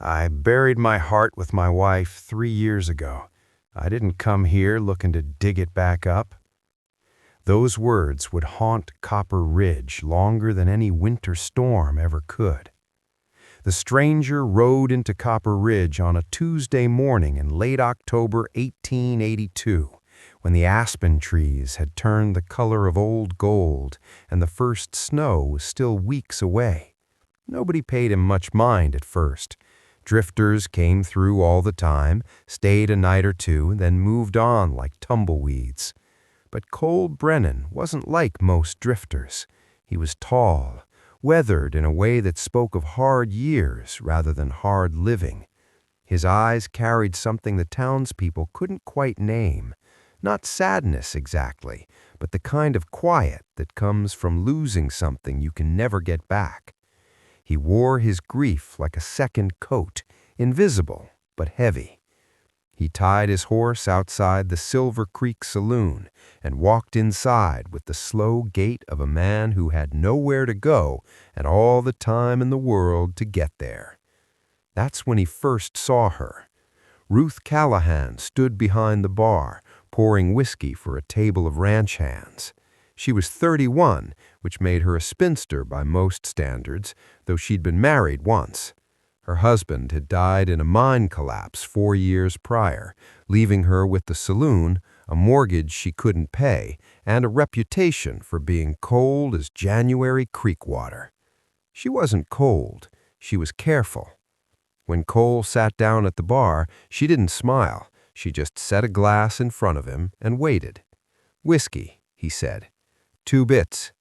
I buried my heart with my wife 3 years ago. I didn't come here looking to dig it back up. Those words would haunt Copper Ridge longer than any winter storm ever could. The stranger rode into Copper Ridge on a Tuesday morning in late October 1882, when the aspen trees had turned the color of old gold and the first snow was still weeks away. Nobody paid him much mind at first. Drifters came through all the time, stayed a night or two, then moved on like tumbleweeds. But Cole Brennan wasn't like most drifters. He was tall, weathered in a way that spoke of hard years rather than hard living. His eyes carried something the townspeople couldn't quite name. Not sadness exactly, but the kind of quiet that comes from losing something you can never get back. He wore his grief like a second coat, invisible but heavy. He tied his horse outside the Silver Creek Saloon and walked inside with the slow gait of a man who had nowhere to go and all the time in the world to get there. That's when he first saw her. Ruth Callahan stood behind the bar, pouring whiskey for a table of ranch hands. She was 31, which made her a spinster by most standards, though she'd been married once. Her husband had died in a mine collapse 4 years prior, leaving her with the saloon, a mortgage she couldn't pay, and a reputation for being cold as January creek water. She wasn't cold, she was careful. When Cole sat down at the bar, she didn't smile. She just set a glass in front of him and waited. "Whiskey," he said. "2 bits."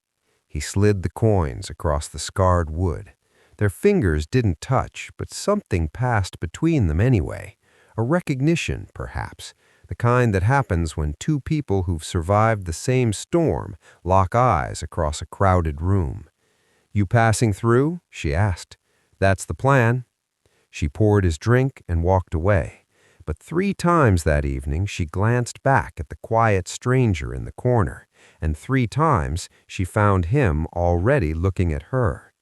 He slid the coins across the scarred wood. Their fingers didn't touch, but something passed between them anyway. A recognition, perhaps, the kind that happens when two people who've survived the same storm lock eyes across a crowded room. "You passing through?" she asked. "That's the plan." She poured his drink and walked away. But 3 times that evening she glanced back at the quiet stranger in the corner, and 3 times she found him already looking at her.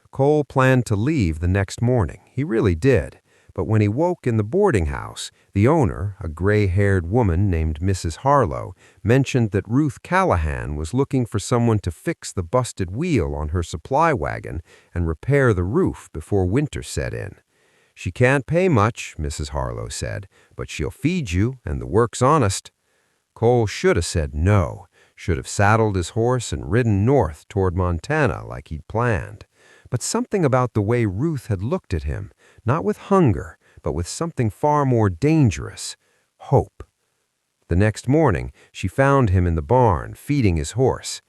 Cole planned to leave the next morning. He really did. But when he woke in the boarding house, the owner, a gray-haired woman named Mrs. Harlow, mentioned that Ruth Callahan was looking for someone to fix the busted wheel on her supply wagon and repair the roof before winter set in. "She can't pay much," Mrs. Harlow said, "but she'll feed you, and the work's honest." Cole should have said no, should have saddled his horse and ridden north toward Montana like he'd planned. But something about the way Ruth had looked at him, not with hunger, but with something far more dangerous, hope. The next morning, she found him in the barn, feeding his horse.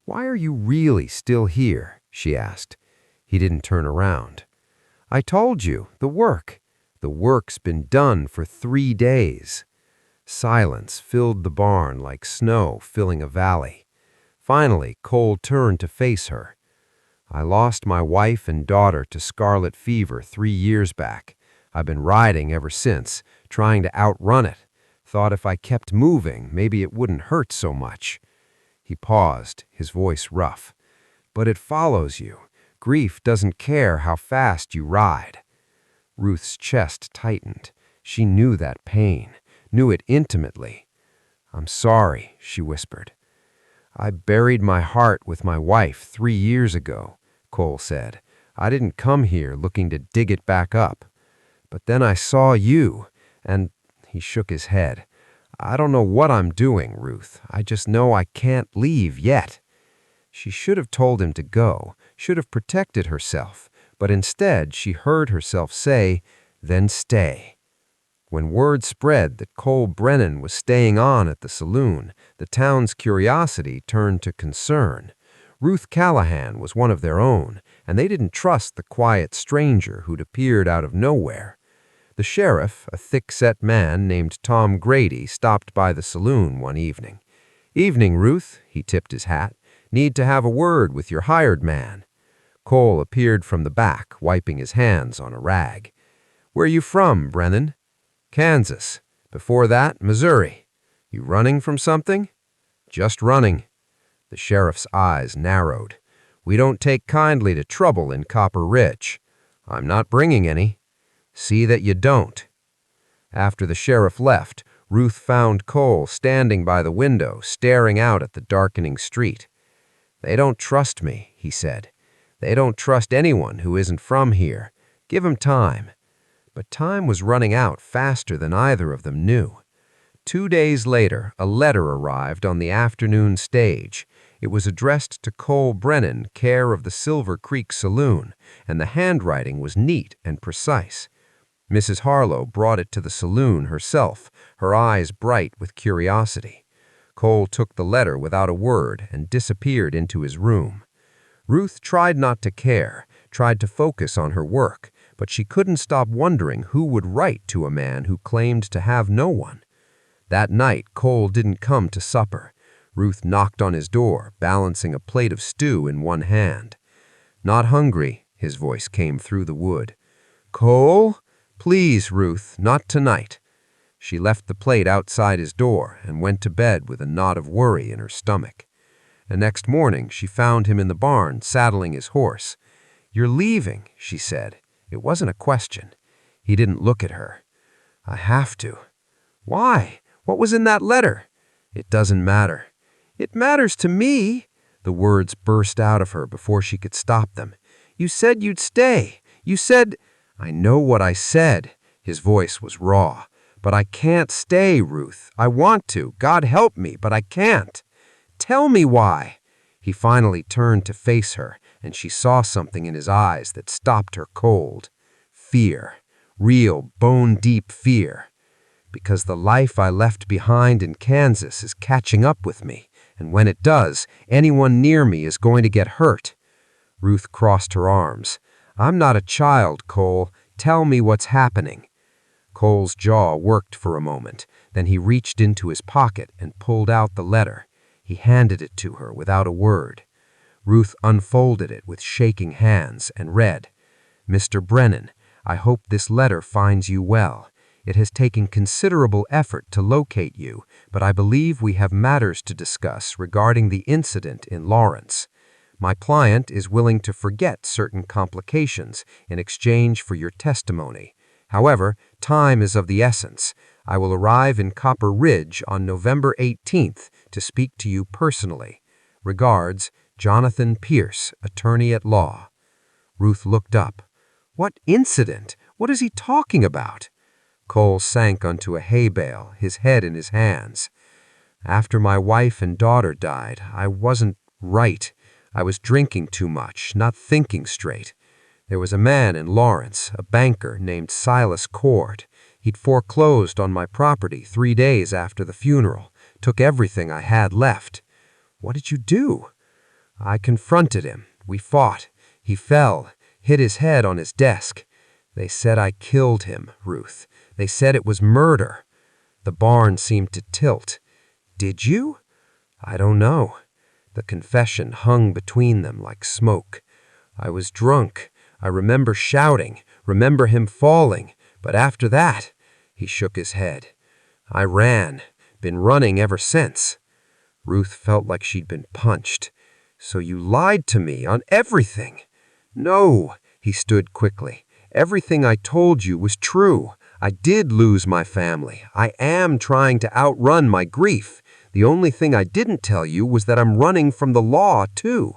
"Why are you really still here?" she asked. He didn't turn around. "I told you, the work. The work's been done for 3 days." Silence filled the barn like snow filling a valley. Finally, Cole turned to face her. "I lost my wife and daughter to scarlet fever 3 years back. I've been riding ever since, trying to outrun it. Thought if I kept moving, maybe it wouldn't hurt so much." He paused, his voice rough. "But it follows you. Grief doesn't care how fast you ride." Ruth's chest tightened. She knew that pain, knew it intimately. "I'm sorry," she whispered. "I buried my heart with my wife 3 years ago," Cole said. "I didn't come here looking to dig it back up. But then I saw you, and—" he shook his head. "I don't know what I'm doing, Ruth. I just know I can't leave yet." She should have told him to go, should have protected herself, but instead she heard herself say, "Then stay." When word spread that Cole Brennan was staying on at the saloon, the town's curiosity turned to concern. Ruth Callahan was one of their own, and they didn't trust the quiet stranger who'd appeared out of nowhere. The sheriff, a thick-set man named Tom Grady, stopped by the saloon one evening. "Evening, Ruth," he tipped his hat. "Need to have a word with your hired man." Cole appeared from the back, wiping his hands on a rag. "Where you from, Brennan?" "Kansas. Before that, Missouri. You running from something?" "Just running." The sheriff's eyes narrowed. "We don't take kindly to trouble in Copper Ridge." "I'm not bringing any." See that you don't." After the sheriff left, Ruth found Cole standing by the window, staring out at the darkening street. "They don't trust me," he said. "They don't trust anyone who isn't from here. Give 'em time." But time was running out faster than either of them knew. 2 days later, a letter arrived on the afternoon stage. It was addressed to Cole Brennan, care of the Silver Creek Saloon, and the handwriting was neat and precise. Mrs. Harlow brought it to the saloon herself, her eyes bright with curiosity. Cole took the letter without a word and disappeared into his room. Ruth tried not to care, tried to focus on her work, but she couldn't stop wondering who would write to a man who claimed to have no one. That night, Cole didn't come to supper. Ruth knocked on his door, balancing a plate of stew in one hand. "Not hungry," his voice came through the wood. "Cole? Please, Ruth, not tonight." She left the plate outside his door and went to bed with a knot of worry in her stomach. The next morning, she found him in the barn, saddling his horse. "You're leaving," she said. It wasn't a question. He didn't look at her. "I have to." "Why? What was in that letter?" "It doesn't matter." "It matters to me." The words burst out of her before she could stop them. "You said you'd stay. You said—" "I know what I said." His voice was raw. "But I can't stay, Ruth. I want to. God help me, but I can't." "Tell me why." He finally turned to face her, and she saw something in his eyes that stopped her cold. Fear. Real, bone-deep fear. "Because the life I left behind in Kansas is catching up with me, and when it does, anyone near me is going to get hurt." Ruth crossed her arms. "I'm not a child, Cole. Tell me what's happening." Cole's jaw worked for a moment. Then he reached into his pocket and pulled out the letter. He handed it to her without a word. Ruth unfolded it with shaking hands and read, "Mr. Brennan, I hope this letter finds you well. It has taken considerable effort to locate you, but I believe we have matters to discuss regarding the incident in Lawrence. My client is willing to forget certain complications in exchange for your testimony. However, time is of the essence. I will arrive in Copper Ridge on November 18th to speak to you personally. Regards, Jonathan Pierce, attorney at law." Ruth looked up. "What incident? What is he talking about?" Cole sank onto a hay bale, his head in his hands. "After my wife and daughter died, I wasn't right. I was drinking too much, not thinking straight. There was a man in Lawrence, a banker named Silas Cord. He'd foreclosed on my property 3 days after the funeral, took everything I had left." "What did you do?" "I confronted him. We fought. He fell, hit his head on his desk. They said I killed him, Ruth. They said it was murder." The barn seemed to tilt. "Did you?" "I don't know." The confession hung between them like smoke. "I was drunk. I remember shouting, remember him falling, but after that," he shook his head. "I ran. Been running ever since." Ruth felt like she'd been punched. "So you lied to me on everything." "No," he stood quickly. "Everything I told you was true. I did lose my family. I am trying to outrun my grief. The only thing I didn't tell you was that I'm running from the law, too.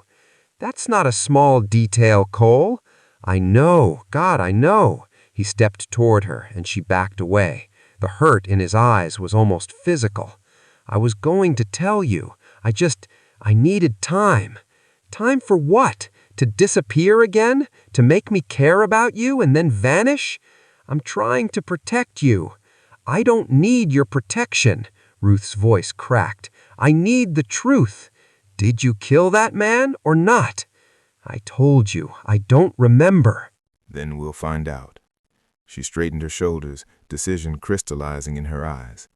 That's not a small detail, Cole." "I know. God, I know." He stepped toward her, and she backed away. The hurt in his eyes was almost physical. "I was going to tell you. I needed time." "Time for what? To disappear again? To make me care about you and then vanish? I'm trying to protect you." "I don't need your protection." Ruth's voice cracked. "I need the truth. Did you kill that man or not?" "I told you, I don't remember." "Then we'll find out." She straightened her shoulders, decision crystallizing in her eyes.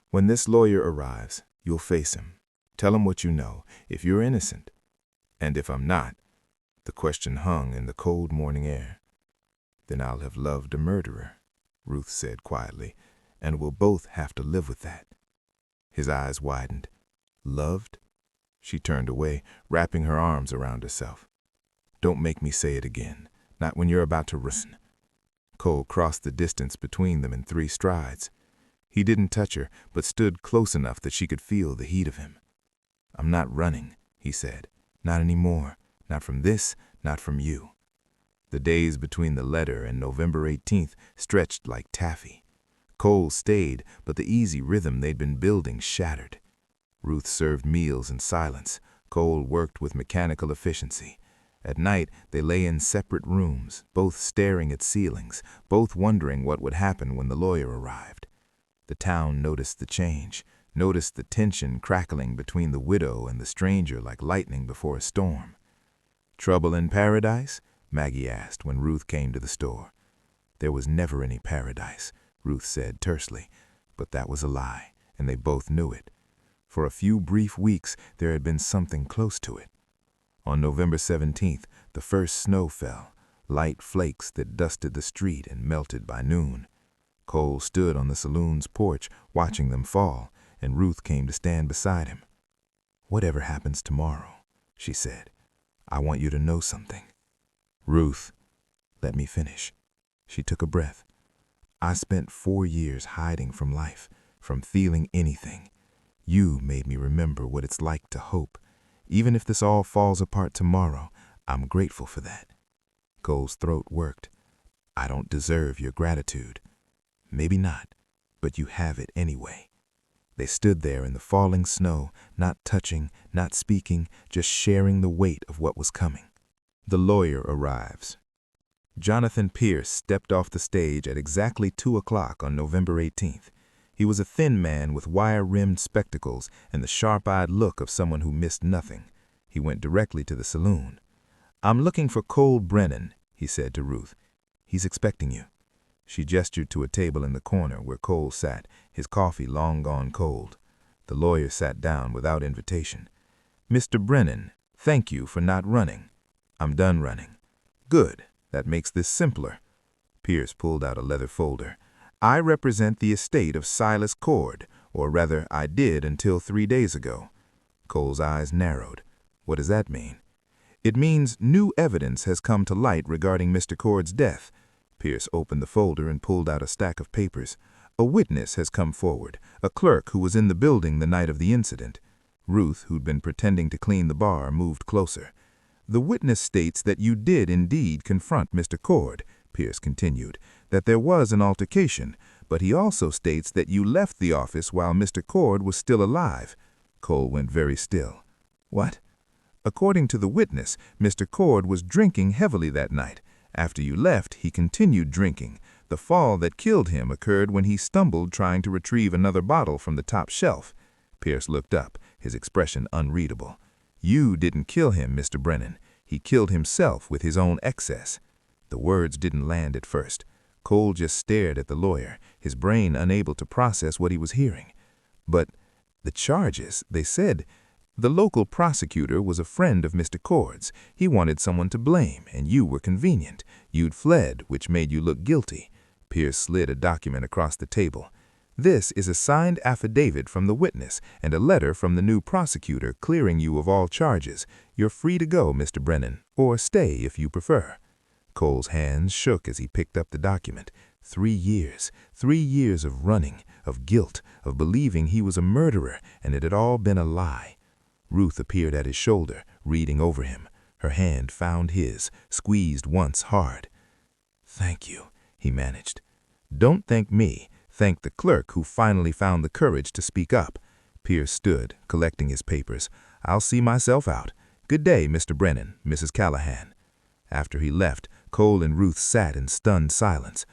"When this lawyer arrives, you'll face him. Tell him what you know, if you're innocent. And if I'm not," the question hung in the cold morning air. "Then I'll have loved a murderer," Ruth said quietly, "and we'll both have to live with that." His eyes widened. "Loved?" She turned away, wrapping her arms around herself. "Don't make me say it again. Not when you're about to run." Cole crossed the distance between them in 3 strides. He didn't touch her, but stood close enough that she could feel the heat of him. "I'm not running," he said. "Not anymore. Not from this, not from you." The days between the letter and November 18th stretched like taffy. Cole stayed, but the easy rhythm they'd been building shattered. Ruth served meals in silence. Cole worked with mechanical efficiency. At night, they lay in separate rooms, both staring at ceilings, both wondering what would happen when the lawyer arrived. The town noticed the change, noticed the tension crackling between the widow and the stranger like lightning before a storm. "Trouble in paradise?" Maggie asked when Ruth came to the store. "There was never any paradise," Ruth said tersely, but that was a lie, and they both knew it. For a few brief weeks, there had been something close to it. On November 17th, the first snow fell, light flakes that dusted the street and melted by noon. Cole stood on the saloon's porch watching them fall, and Ruth came to stand beside him. "Whatever happens tomorrow," she said, "I want you to know something." "Ruth, let me finish." She took a breath. "I spent 4 years hiding from life, from feeling anything. You made me remember what it's like to hope. Even if this all falls apart tomorrow, I'm grateful for that." Cole's throat worked. "I don't deserve your gratitude." "Maybe not, but you have it anyway." They stood there in the falling snow, not touching, not speaking, just sharing the weight of what was coming. The lawyer arrives. Jonathan Pierce stepped off the stage at exactly 2 o'clock on November 18th. He was a thin man with wire-rimmed spectacles and the sharp-eyed look of someone who missed nothing. He went directly to the saloon. "I'm looking for Cole Brennan," he said to Ruth. "He's expecting you." She gestured to a table in the corner where Cole sat, his coffee long gone cold. The lawyer sat down without invitation. "Mr. Brennan, thank you for not running." "I'm done running." "Good. That makes this simpler." Pierce pulled out a leather folder. "I represent the estate of Silas Cord, or rather, I did until 3 days ago." Cole's eyes narrowed. "What does that mean?" "It means new evidence has come to light regarding Mr. Cord's death." Pierce opened the folder and pulled out a stack of papers. "A witness has come forward, a clerk who was in the building the night of the incident." Ruth, who'd been pretending to clean the bar, moved closer. "The witness states that you did indeed confront Mr. Cord," Pierce continued, "that there was an altercation, but he also states that you left the office while Mr. Cord was still alive." Cole went very still. "What?" "According to the witness, Mr. Cord was drinking heavily that night. After you left, he continued drinking. The fall that killed him occurred when he stumbled trying to retrieve another bottle from the top shelf." Pierce looked up, his expression unreadable. "You didn't kill him, Mr. Brennan. He killed himself with his own excess." The words didn't land at first. Cole just stared at the lawyer, his brain unable to process what he was hearing. "But the charges, they said—" "The local prosecutor was a friend of Mr. Cord's. He wanted someone to blame, and you were convenient. You'd fled, which made you look guilty." Pierce slid a document across the table. "This is a signed affidavit from the witness and a letter from the new prosecutor clearing you of all charges. You're free to go, Mr. Brennan, or stay if you prefer." Cole's hands shook as he picked up the document. 3 years, 3 years of running, of guilt, of believing he was a murderer, and it had all been a lie. Ruth appeared at his shoulder, reading over him. Her hand found his, squeezed once hard. "Thank you," he managed. "Don't thank me. Thank the clerk who finally found the courage to speak up." Pierce stood, collecting his papers. "I'll see myself out. Good day, Mr. Brennan, Mrs. Callahan." After he left, Cole and Ruth sat in stunned silence.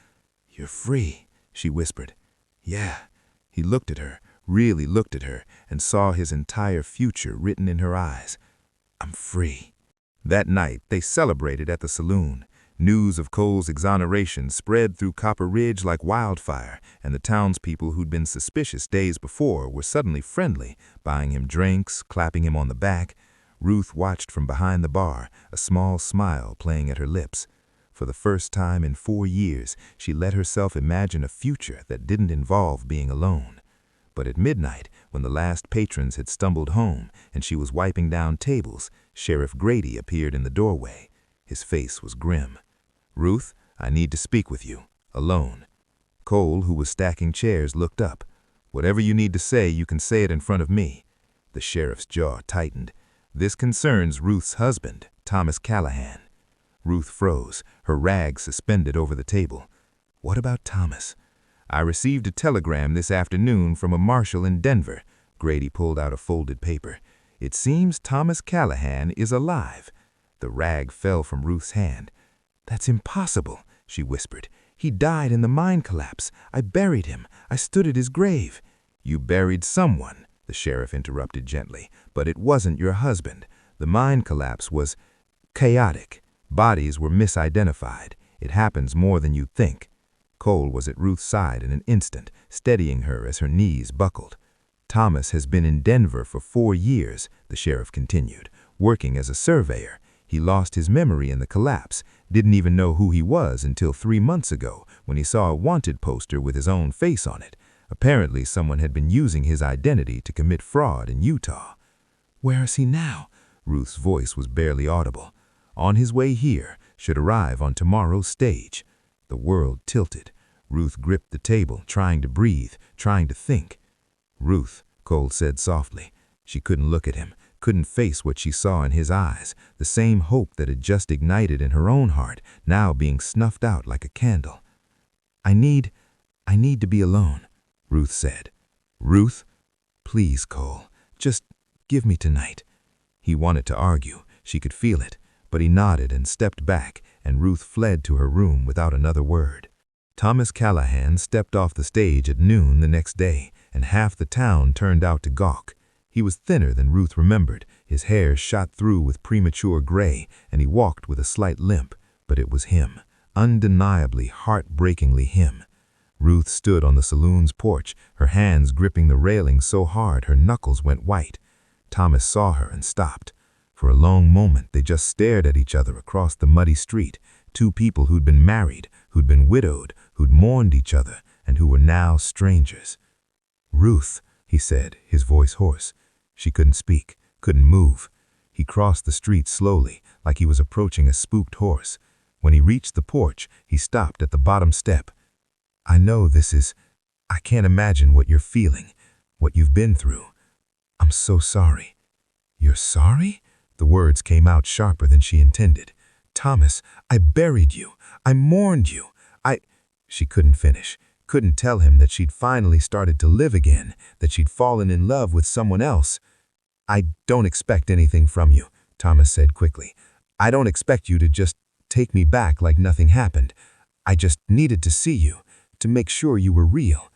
"You're free," she whispered. "Yeah." He looked at her, really looked at her, and saw his entire future written in her eyes. "I'm free." That night, they celebrated at the saloon. News of Cole's exoneration spread through Copper Ridge like wildfire, and the townspeople who'd been suspicious days before were suddenly friendly, buying him drinks, clapping him on the back. Ruth watched from behind the bar, a small smile playing at her lips. For the first time in 4 years, she let herself imagine a future that didn't involve being alone. But at midnight, when the last patrons had stumbled home and she was wiping down tables, Sheriff Grady appeared in the doorway. His face was grim. "Ruth, I need to speak with you," alone. Cole, who was stacking chairs, looked up. "Whatever you need to say, you can say it in front of me." The sheriff's jaw tightened. "This concerns Ruth's husband, Thomas Callahan." Ruth froze, her rag suspended over the table. "What about Thomas?" "I received a telegram this afternoon from a marshal in Denver." Grady pulled out a folded paper. "It seems Thomas Callahan is alive." The rag fell from Ruth's hand. "That's impossible," she whispered. "He died in the mine collapse. I buried him. I stood at his grave." "You buried someone," the sheriff interrupted gently, "but it wasn't your husband. The mine collapse was chaotic. Bodies were misidentified. It happens more than you think." Cole was at Ruth's side in an instant, steadying her as her knees buckled. "Thomas has been in Denver for 4 years," the sheriff continued, "working as a surveyor. He lost his memory in the collapse, didn't even know who he was until 3 months ago when he saw a wanted poster with his own face on it. Apparently someone had been using his identity to commit fraud in Utah." "Where is he now?" Ruth's voice was barely audible. "On his way here, should arrive on tomorrow's stage." The world tilted. Ruth gripped the table, trying to breathe, trying to think. "Ruth," Cole said softly. She couldn't look at him, couldn't face what she saw in his eyes, the same hope that had just ignited in her own heart, now being snuffed out like a candle. I need to be alone," Ruth said. "Ruth?" "Please, Cole, just give me tonight." He wanted to argue, she could feel it, but he nodded and stepped back, and Ruth fled to her room without another word. Thomas Callahan stepped off the stage at noon the next day, and half the town turned out to gawk. He was thinner than Ruth remembered, his hair shot through with premature gray, and he walked with a slight limp, but it was him, undeniably, heartbreakingly him. Ruth stood on the saloon's porch, her hands gripping the railing so hard her knuckles went white. Thomas saw her and stopped. For a long moment they just stared at each other across the muddy street, two people who'd been married, who'd been widowed, who'd mourned each other, and who were now strangers. "Ruth," he said, his voice hoarse. She couldn't speak, couldn't move. He crossed the street slowly, like he was approaching a spooked horse. When he reached the porch, he stopped at the bottom step. "I know I can't imagine what you're feeling, what you've been through. I'm so sorry." "You're sorry?" The words came out sharper than she intended. "Thomas, I buried you. I mourned you. She couldn't finish, couldn't tell him that she'd finally started to live again, that she'd fallen in love with someone else. "I don't expect anything from you," Thomas said quickly. "I don't expect you to just take me back like nothing happened. I just needed to see you, to make sure you were real."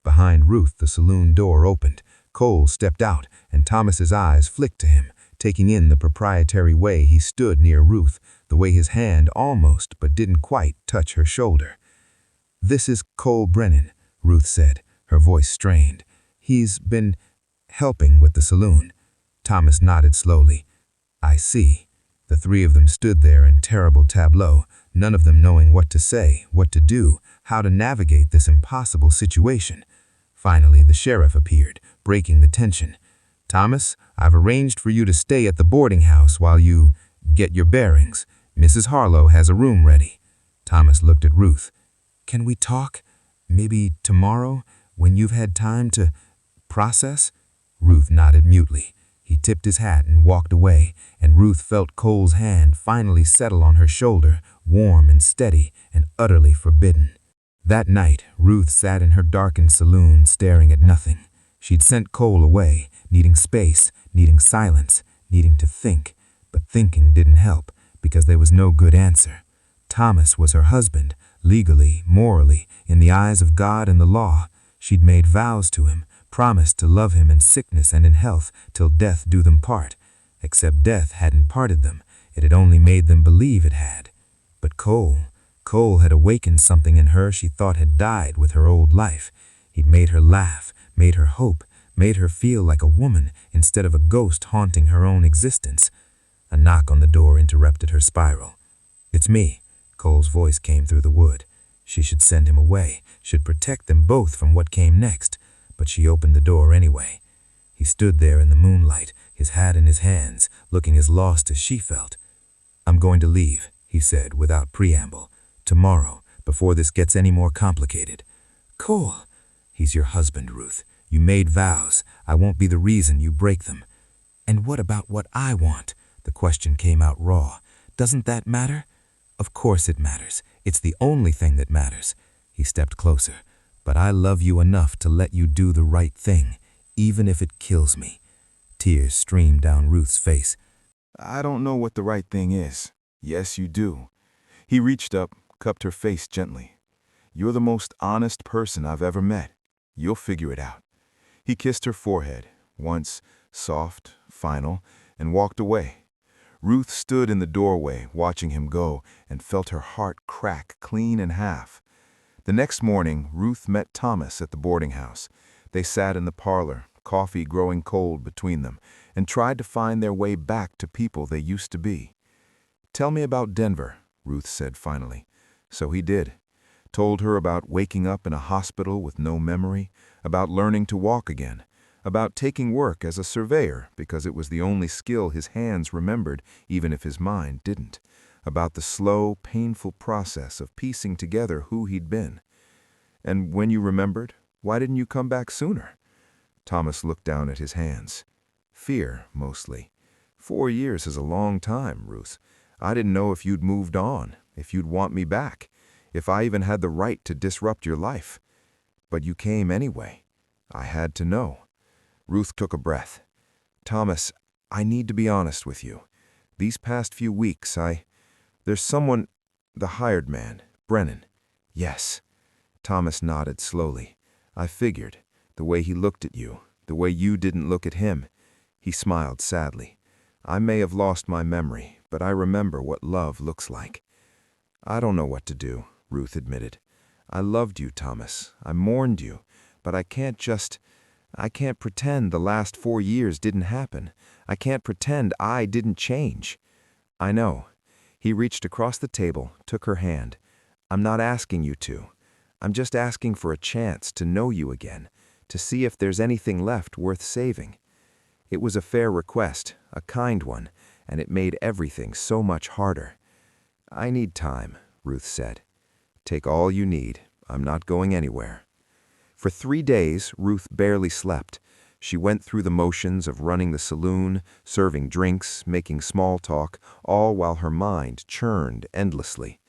Behind Ruth, the saloon door opened. Cole stepped out, and Thomas's eyes flicked to him, taking in the proprietary way he stood near Ruth, the way his hand almost but didn't quite touch her shoulder. "This is Cole Brennan," Ruth said, her voice strained. "He's been helping with the saloon." Thomas nodded slowly. "I see." The three of them stood there in terrible tableau, none of them knowing what to say, what to do, how to navigate this impossible situation. Finally, the sheriff appeared, breaking the tension. "Thomas, I've arranged for you to stay at the boarding house while you get your bearings. Mrs. Harlow has a room ready." Thomas looked at Ruth. "Can we talk? Maybe tomorrow, when you've had time to process?" Ruth nodded mutely. He tipped his hat and walked away, and Ruth felt Cole's hand finally settle on her shoulder, warm and steady and utterly forbidden. That night, Ruth sat in her darkened saloon staring at nothing. She'd sent Cole away, needing space, needing silence, needing to think, but thinking didn't help because there was no good answer. Thomas was her husband, legally, morally, in the eyes of God and the law. She'd made vows to him, promised to love him in sickness and in health till death do them part. Except death hadn't parted them, it had only made them believe it had. But Cole had awakened something in her she thought had died with her old life. He'd made her laugh, made her hope, made her feel like a woman instead of a ghost haunting her own existence. A knock on the door interrupted her spiral. "It's me." Cole's voice came through the wood. She should send him away, should protect them both from what came next, but she opened the door anyway. He stood there in the moonlight, his hat in his hands, looking as lost as she felt. "I'm going to leave," he said without preamble. "Tomorrow, before this gets any more complicated. Cole, he's your husband, Ruth. You made vows. I won't be the reason you break them. And what about what I want? The question came out raw. Doesn't that matter? Of course it matters. It's the only thing that matters. He stepped closer. But I love you enough to let you do the right thing, even if it kills me. Tears streamed down Ruth's face. I don't know what the right thing is. Yes, you do. He reached up, cupped her face gently. You're the most honest person I've ever met. You'll figure it out. He kissed her forehead, once, soft, final, and walked away. Ruth stood in the doorway, watching him go, and felt her heart crack clean in half. The next morning, Ruth met Thomas at the boarding house. They sat in the parlor, coffee growing cold between them, and tried to find their way back to people they used to be. "Tell me about Denver," Ruth said finally. So he did. Told her about waking up in a hospital with no memory, about learning to walk again, about taking work as a surveyor because it was the only skill his hands remembered even if his mind didn't, about the slow, painful process of piecing together who he'd been. "And when you remembered, why didn't you come back sooner?" Thomas looked down at his hands. "Fear, mostly. 4 years is a long time, Ruth. I didn't know if you'd moved on, if you'd want me back, if I even had the right to disrupt your life. But you came anyway. I had to know." Ruth took a breath. "Thomas, I need to be honest with you. These past few weeks, there's someone, the hired man, Brennan." "Yes." Thomas nodded slowly. "I figured. The way he looked at you, the way you didn't look at him." He smiled sadly. "I may have lost my memory, but I remember what love looks like." "I don't know what to do," Ruth admitted. "I loved you, Thomas. I mourned you, but I can't pretend the last 4 years didn't happen. I can't pretend I didn't change." "I know." He reached across the table, took her hand. "I'm not asking you to. I'm just asking for a chance to know you again, to see if there's anything left worth saving." It was a fair request, a kind one, and it made everything so much harder. "I need time," Ruth said. "Take all you need. I'm not going anywhere." For 3 days, Ruth barely slept. She went through the motions of running the saloon, serving drinks, making small talk, all while her mind churned endlessly.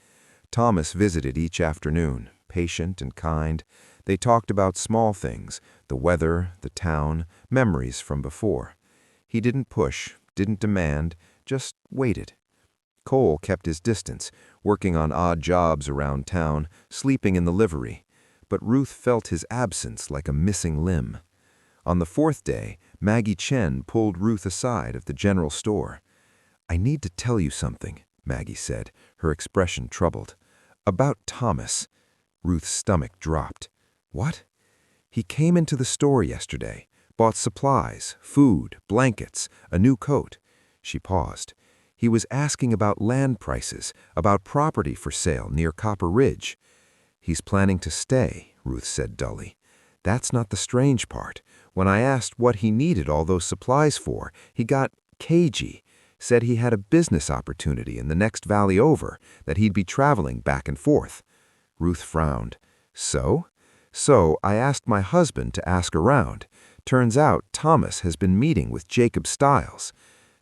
Thomas visited each afternoon, patient and kind. They talked about small things, the weather, the town, memories from before. He didn't push, didn't demand, just waited. Cole kept his distance, working on odd jobs around town, sleeping in the livery. But Ruth felt his absence like a missing limb. On the 4th day, Maggie Chen pulled Ruth aside at the general store. "I need to tell you something," Maggie said, her expression troubled. "About Thomas." Ruth's stomach dropped. "What?" "He came into the store yesterday, bought supplies, food, blankets, a new coat." She paused. "He was asking about land prices, about property for sale near Copper Ridge." "He's planning to stay," Ruth said dully. "That's not the strange part. When I asked what he needed all those supplies for, he got cagey, said he had a business opportunity in the next valley over, that he'd be traveling back and forth." Ruth frowned. "So? So I asked my husband to ask around. Turns out Thomas has been meeting with Jacob Stiles."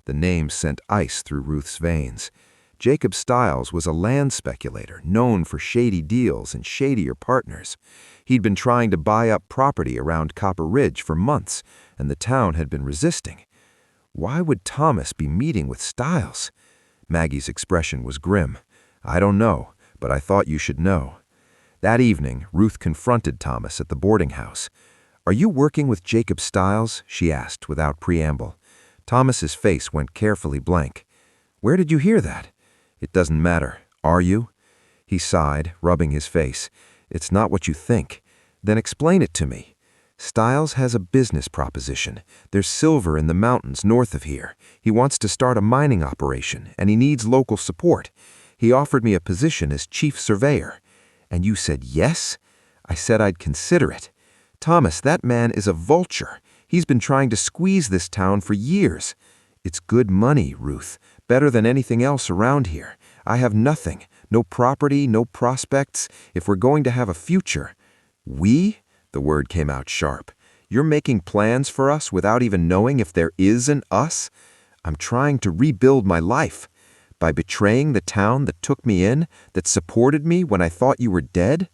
The name sent ice through Ruth's veins. Jacob Stiles was a land speculator known for shady deals and shadier partners. He'd been trying to buy up property around Copper Ridge for months, and the town had been resisting. Why would Thomas be meeting with Stiles? Maggie's expression was grim. "I don't know, but I thought you should know." That evening, Ruth confronted Thomas at the boarding house. "Are you working with Jacob Stiles?" she asked without preamble. Thomas's face went carefully blank. "Where did you hear that?" "It doesn't matter. Are you?" He sighed, rubbing his face. "It's not what you think." "Then explain it to me." "Stiles has a business proposition. There's silver in the mountains north of here. He wants to start a mining operation, and he needs local support. He offered me a position as chief surveyor." "And you said yes?" "I said I'd consider it." "Thomas, that man is a vulture. He's been trying to squeeze this town for years." "It's good money, Ruth. Better than anything else around here. I have nothing. no property, no prospects, if we're going to have a future. We? The word came out sharp. You're making plans for us without even knowing if there is an us? I'm trying to rebuild my life. By betraying the town that took me in, that supported me when I thought you were dead?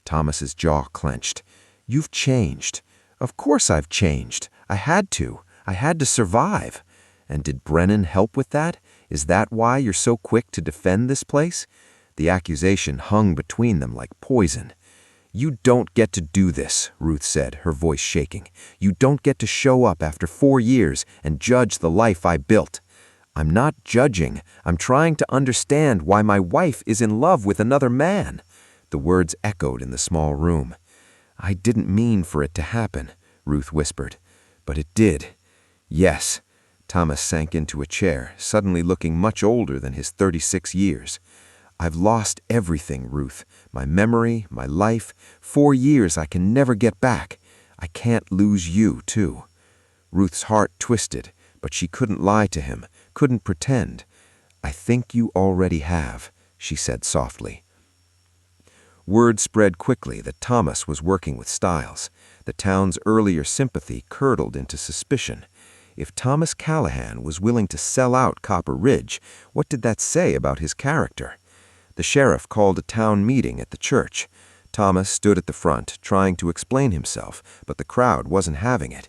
Thomas's jaw clenched. You've changed. Of course I've changed. I had to. I had to survive. And did Brennan help with that? Is that why you're so quick to defend this place? The accusation hung between them like poison. You don't get to do this, Ruth said, her voice shaking. You don't get to show up after 4 years and judge the life I built. I'm not judging. I'm trying to understand why my wife is in love with another man. The words echoed in the small room. I didn't mean for it to happen, Ruth whispered. But it did. Yes. Thomas sank into a chair, suddenly looking much older than his 36 years. I've lost everything, Ruth. My memory, my life. 4 years I can never get back. I can't lose you, too. Ruth's heart twisted, but she couldn't lie to him, couldn't pretend. I think you already have, she said softly. Word spread quickly that Thomas was working with Stiles. The town's earlier sympathy curdled into suspicion. If Thomas Callahan was willing to sell out Copper Ridge, what did that say about his character? The sheriff called a town meeting at the church. Thomas stood at the front, trying to explain himself, but the crowd wasn't having it.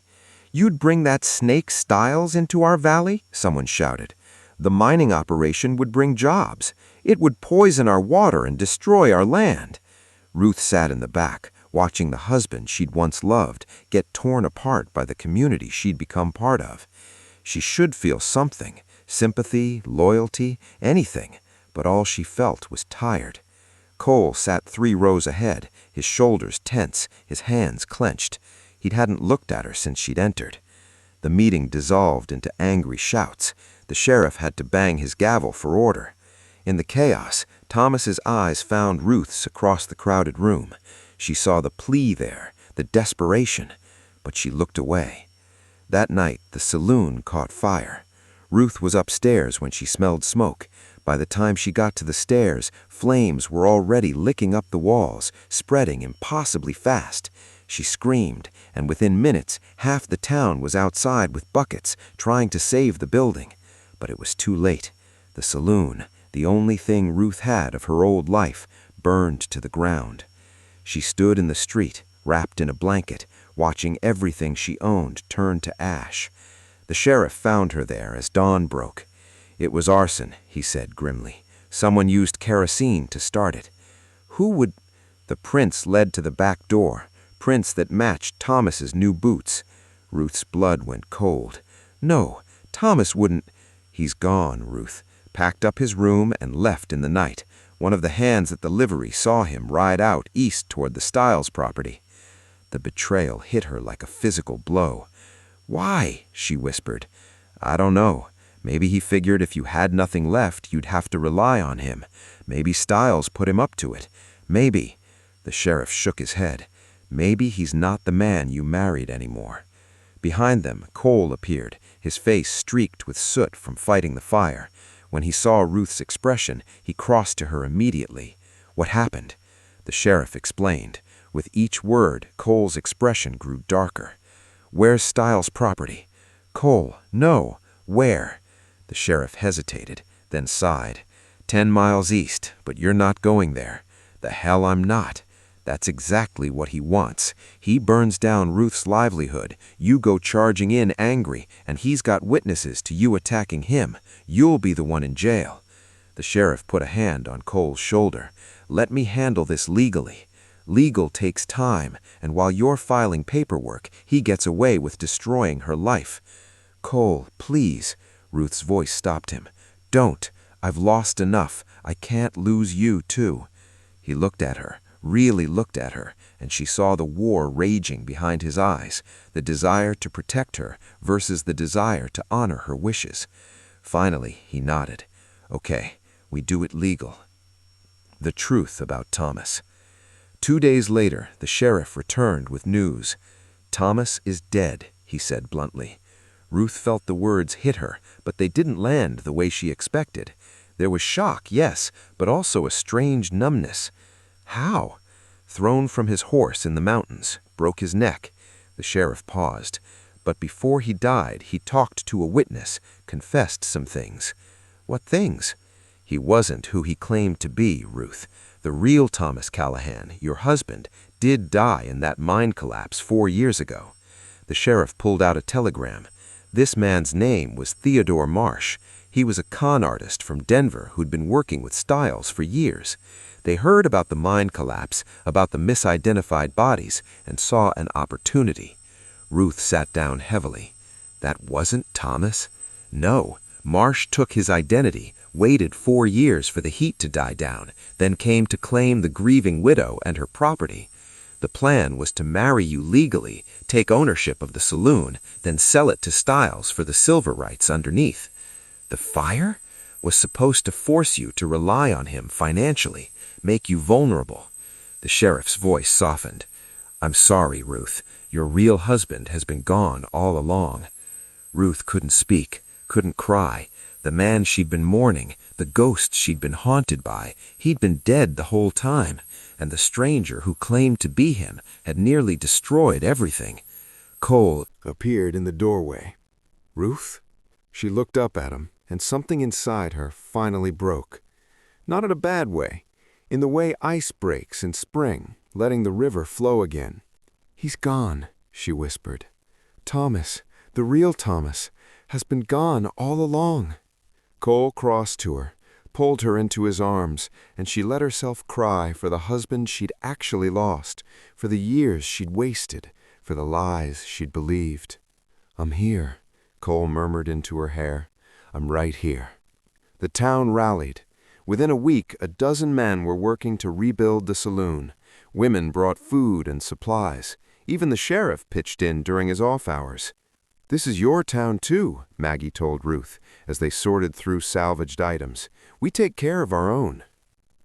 You'd bring that snake Stiles into our valley? Someone shouted. The mining operation would bring jobs. It would poison our water and destroy our land. Ruth sat in the back, watching the husband she'd once loved get torn apart by the community she'd become part of. She should feel something, sympathy, loyalty, anything, but all she felt was tired. Cole sat 3 rows ahead, his shoulders tense, his hands clenched. He hadn't looked at her since she'd entered. The meeting dissolved into angry shouts. The sheriff had to bang his gavel for order. In the chaos, Thomas's eyes found Ruth's across the crowded room. She saw the plea there, the desperation, but she looked away. That night, the saloon caught fire. Ruth was upstairs when she smelled smoke. By the time she got to the stairs, flames were already licking up the walls, spreading impossibly fast. She screamed, and within minutes, half the town was outside with buckets, trying to save the building. But it was too late. The saloon, the only thing Ruth had of her old life, burned to the ground. She stood in the street, wrapped in a blanket, watching everything she owned turn to ash. The sheriff found her there as dawn broke. It was arson, he said grimly. Someone used kerosene to start it. Who would... The prints led to the back door, prints that matched Thomas's new boots. Ruth's blood went cold. No, Thomas wouldn't... He's gone, Ruth. Packed up his room and left in the night. One of the hands at the livery saw him ride out east toward the Stiles property. The betrayal hit her like a physical blow. Why? She whispered. I don't know. Maybe he figured if you had nothing left, you'd have to rely on him. Maybe Stiles put him up to it. Maybe. The sheriff shook his head. Maybe he's not the man you married anymore. Behind them, Cole appeared, his face streaked with soot from fighting the fire. When he saw Ruth's expression, he crossed to her immediately. What happened? The sheriff explained. With each word, Cole's expression grew darker. Where's Stiles' property? Cole, no. Where? The sheriff hesitated, then sighed. 10 miles east, but you're not going there. The hell I'm not. That's exactly what he wants. He burns down Ruth's livelihood. You go charging in angry, and he's got witnesses to you attacking him. You'll be the one in jail. The sheriff put a hand on Cole's shoulder. Let me handle this legally. Legal takes time, and while you're filing paperwork, he gets away with destroying her life. Cole, please. Ruth's voice stopped him. Don't. I've lost enough. I can't lose you, too. He looked at her, really looked at her, and she saw the war raging behind his eyes, the desire to protect her versus the desire to honor her wishes. Finally, he nodded. Okay, we do it legal. The truth about Thomas. 2 days later, the sheriff returned with news. Thomas is dead, he said bluntly. Ruth felt the words hit her, but they didn't land the way she expected. There was shock, yes, but also a strange numbness. How? Thrown from his horse in the mountains, broke his neck. The sheriff paused. But before he died, he talked to a witness, confessed some things. What things? He wasn't who he claimed to be, Ruth. The real Thomas Callahan, your husband, did die in that mine collapse 4 years ago. The sheriff pulled out a telegram. This man's name was Theodore Marsh. He was a con artist from Denver who'd been working with Stiles for years. They heard about the mine collapse, about the misidentified bodies, and saw an opportunity. Ruth sat down heavily. That wasn't Thomas? No. Marsh took his identity, waited 4 years for the heat to die down, then came to claim the grieving widow and her property. The plan was to marry you legally, take ownership of the saloon, then sell it to Stiles for the silver rights underneath. The fire was supposed to force you to rely on him financially, make you vulnerable. The sheriff's voice softened. I'm sorry, Ruth. Your real husband has been gone all along. Ruth couldn't speak, couldn't cry. The man she'd been mourning, the ghost she'd been haunted by, he'd been dead the whole time, and the stranger who claimed to be him had nearly destroyed everything. Cole appeared in the doorway. Ruth? She looked up at him, and something inside her finally broke. Not in a bad way, in the way ice breaks in spring, letting the river flow again. He's gone, she whispered. Thomas, the real Thomas, has been gone all along. Cole crossed to her, pulled her into his arms, and she let herself cry for the husband she'd actually lost, for the years she'd wasted, for the lies she'd believed. I'm here, Cole murmured into her hair. I'm right here. The town rallied. Within a week, 12 men were working to rebuild the saloon. Women brought food and supplies. Even the sheriff pitched in during his off hours. This is your town too, Maggie told Ruth, as they sorted through salvaged items. We take care of our own.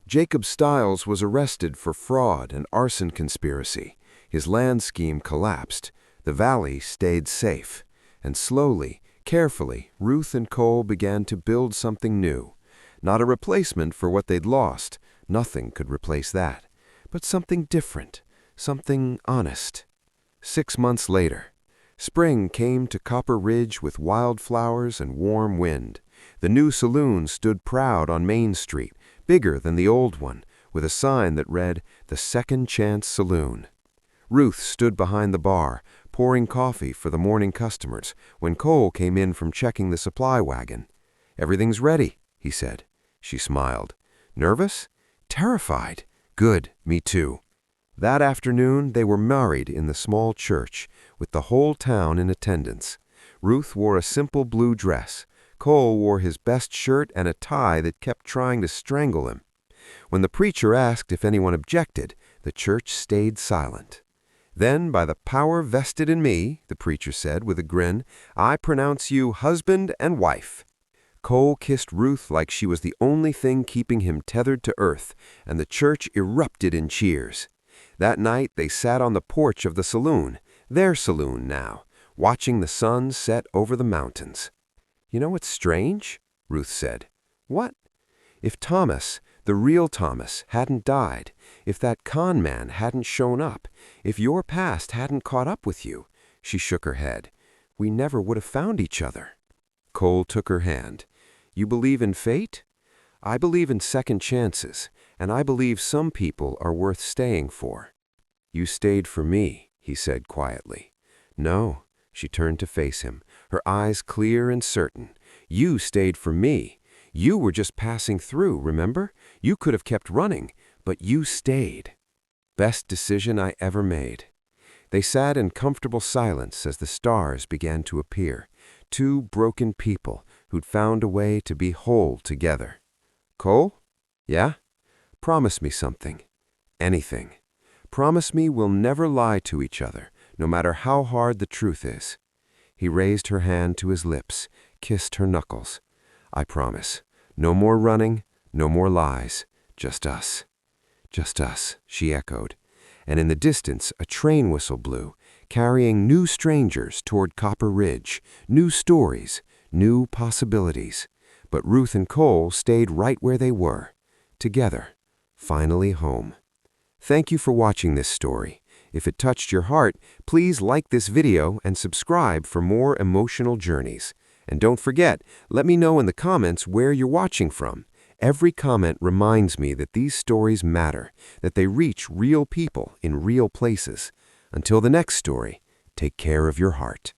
Jacob Stiles was arrested for fraud and arson conspiracy. His land scheme collapsed. The valley stayed safe. And slowly, carefully, Ruth and Cole began to build something new. Not a replacement for what they'd lost. Nothing could replace that. But something different, something honest. 6 months later, spring came to Copper Ridge with wildflowers and warm wind. The new saloon stood proud on Main Street, bigger than the old one, with a sign that read, The Second Chance Saloon. Ruth stood behind the bar, pouring coffee for the morning customers, when Cole came in from checking the supply wagon. Everything's ready, he said. She smiled. Nervous? Terrified. Good, me too. That afternoon, they were married in the small church, with the whole town in attendance. Ruth wore a simple blue dress. Cole wore his best shirt and a tie that kept trying to strangle him. When the preacher asked if anyone objected, the church stayed silent. Then, by the power vested in me, the preacher said with a grin, I pronounce you husband and wife. Cole kissed Ruth like she was the only thing keeping him tethered to earth, and the church erupted in cheers. That night they sat on the porch of the saloon, their saloon now, watching the sun set over the mountains. You know what's strange? Ruth said. What? If Thomas, the real Thomas, hadn't died, if that con man hadn't shown up, if your past hadn't caught up with you, she shook her head, we never would have found each other. Cole took her hand. You believe in fate? I believe in second chances, and I believe some people are worth staying for. You stayed for me, he said quietly. No, she turned to face him, her eyes clear and certain. You stayed for me. You were just passing through, remember? You could have kept running, but you stayed. Best decision I ever made. They sat in comfortable silence as the stars began to appear. 2 broken people who'd found a way to be whole together. Cole? Yeah? Promise me something. Anything. Promise me we'll never lie to each other, no matter how hard the truth is. He raised her hand to his lips, kissed her knuckles. I promise. No more running, no more lies. Just us. Just us, she echoed. And in the distance, a train whistle blew, carrying new strangers toward Copper Ridge, new stories, new possibilities. But Ruth and Cole stayed right where they were, together, finally home. Thank you for watching this story. If it touched your heart, please like this video and subscribe for more emotional journeys. And don't forget, let me know in the comments where you're watching from. Every comment reminds me that these stories matter, that they reach real people in real places. Until the next story, take care of your heart.